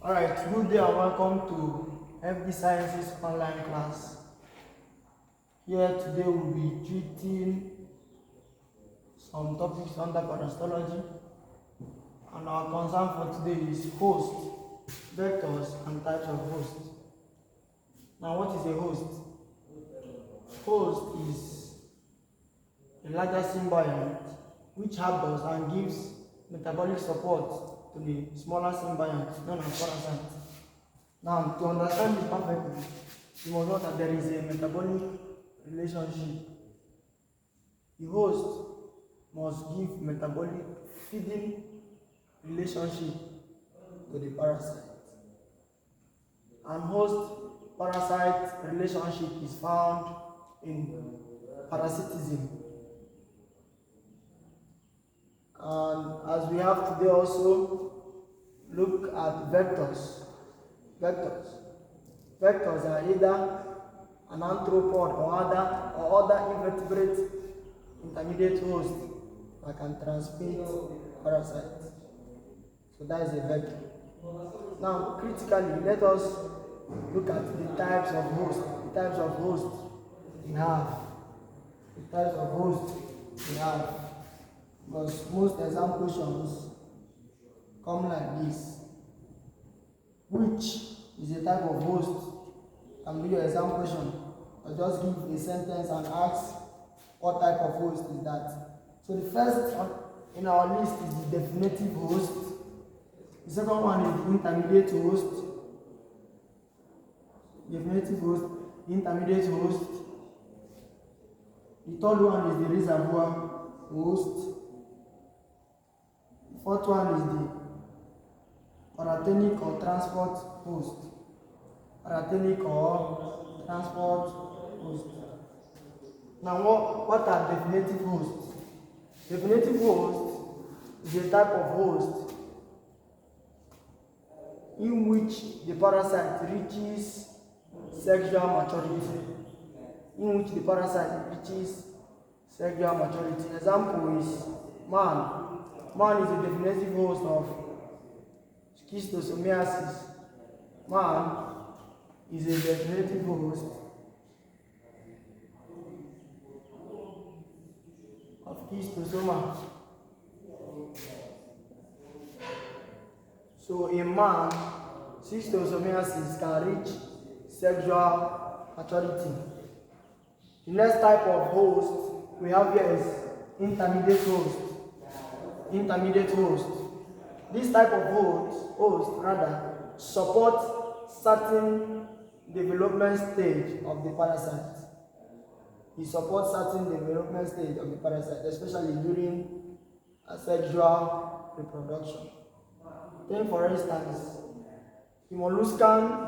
Alright, good day and welcome to FD Sciences online class. Here today we'll be treating some topics under parasitology, and our concern for today is host, vectors and types of hosts. Now, what is a host? Host is a larger symbiont which harbors and gives metabolic support to the smaller symbiont known as parasites. Now, to understand this perfectly, you must know that there is a metabolic relationship. The host must give metabolic feeding relationship to the parasite. And host-parasite relationship is found in parasitism. And as we have today also, look at vectors. Vectors are either an arthropod or other invertebrate intermediate host that can transmit parasites. So that is a vector. Now, critically, let us look at the types of hosts. The types of hosts we have. Because most exam questions come like this. Which is a type of host? Can be your exam question. Or just give a sentence and ask what type of host is that. So the first in our list is the definitive host. The second one is the intermediate host. Intermediate host. The third one is the reservoir host. The fourth one is the parasitic or transport host. Now, what are definitive hosts? Definitive host is a type of host in which the parasite reaches sexual maturity. Example is man. Man is a definitive host of schistosomiasis. Man is a definitive host of schistosoma. So in man, schistosomiasis can reach sexual maturity. The next type of host we have here is intermediate host. This type of host support certain development stage of the parasite. It supports certain development stage of the parasite, especially during sexual reproduction. Then, for instance, the molluscan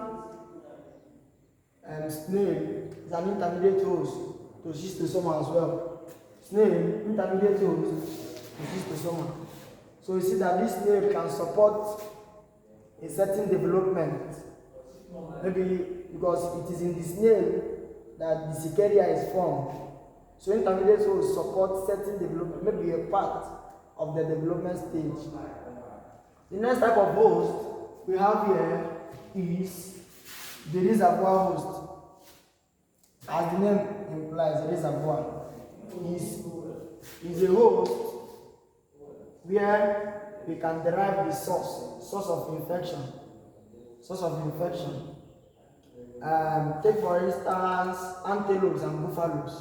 snail is an intermediate host to schistosoma as well. Snail, intermediate host to schistosoma. So you see that this snail can support a certain development. Maybe because it is in the snail that the cicaria is formed. So intermediate hosts support certain development, maybe a part of the development stage. The next type of host we have here is the reservoir host. As the name implies, reservoir is a host where we can derive the source of infection. Take for instance, antelopes and buffaloes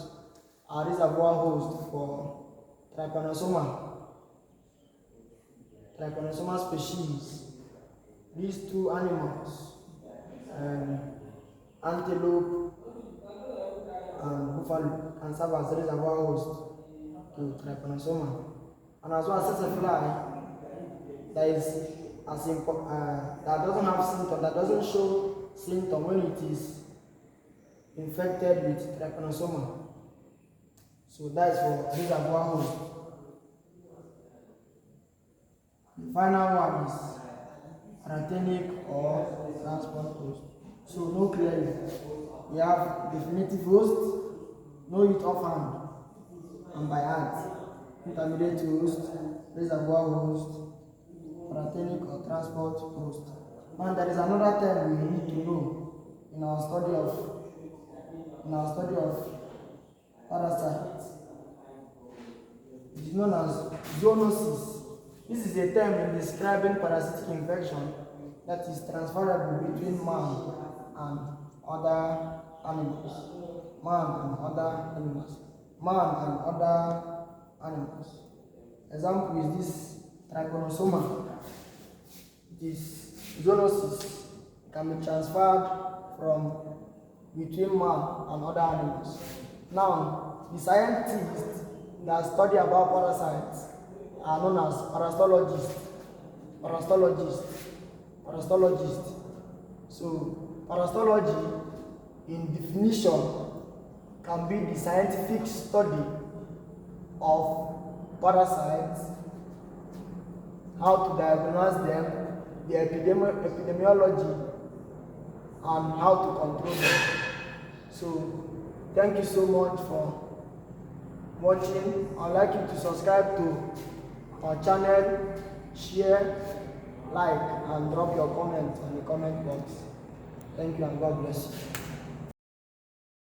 are reservoir hosts for trypanosoma species. These two animals, antelope and buffalo, can serve as reservoir hosts to trypanosoma. And as well as fly that doesn't have symptoms, that doesn't show symptom when it is infected with trypanosoma. So that is for reservoir host. The final one is parasitic or transport host. So know clearly, we have definitive host, know it offhand and by heart. Intermediate host, reservoir host, parasitic or transport host. And there is another term we need to know in our study of parasites. It is known as zoonosis. This is a term in describing parasitic infection that is transferable between man and other animals. Example is this trypanosoma. This zoonosis can be transferred from between man and other animals. Now, the scientists that study about parasites are known as parasitologists. So, parasitology, in definition, can be the scientific study of parasites, how to diagnose them, the epidemiology, and how to control them. So, thank you so much for watching. I'd like you to subscribe to our channel, share, like, and drop your comments in the comment box. Thank you and God bless you.